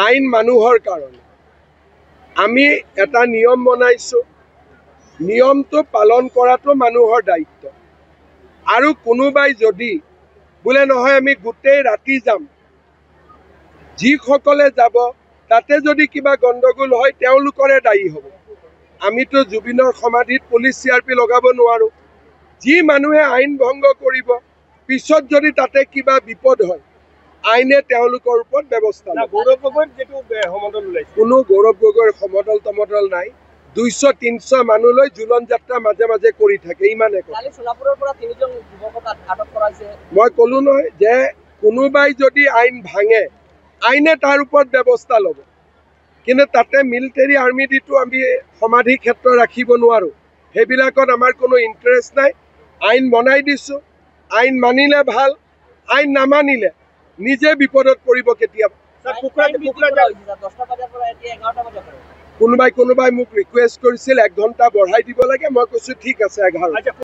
আইন মানুহৰ কাৰণে আমি এটা নিয়ম বনাইছোঁ। নিয়মটো পালন কৰাটো মানুহৰ দায়িত্ব। আৰু কোনোবাই যদি বোলে নহয় আমি গোটেই ৰাতি যাম, যিসকলে যাব তাতে যদি কিবা গণ্ডগোল হয় তেওঁলোকৰে দায়ী হ'ব। আমিতো জুবিনৰ সমাধিত পুলিচ CRP লগাব নোৱাৰোঁ। যি মানুহে আইন ভংগ কৰিব, পিছত যদি তাতে কিবা বিপদ হয়, আইনে তেওঁলোকৰ ওপৰত ব্যৱস্থা লয়। গৌৰৱ গগৈৰ যেটো সমদল ওলাইছে, কোনো গৌৰৱ গগৈৰ সমদল তমদল নাই। 200-300 মানুহলৈ জুলন যাত্ৰা মাজে মাজে কৰি থাকে, ইমানে কথা। মই ক'লো নহয় যে কোনোবাই যদি আইন ভাঙে, আইনে তাৰ ওপৰত ব্যৱস্থা ল'ব। কিন্তু তাতে মিলিটাৰী আৰ্মি দিটো আমি সমাধি ক্ষেত্ৰ ৰাখিব নোৱাৰোঁ। সেইবিলাকত আমাৰ কোনো ইণ্টাৰেষ্ট নাই। আইন বনাই দিছোঁ, আইন মানিলে ভাল, আইন নামানিলে নিজে বিপদত পৰিব কেতিয়াবা। কোনোবাই মোক ৰিকুৱেষ্ট কৰিছিল 1 ঘণ্টা বঢ়াই দিব লাগে, মই কৈছোঁ ঠিক আছে 11।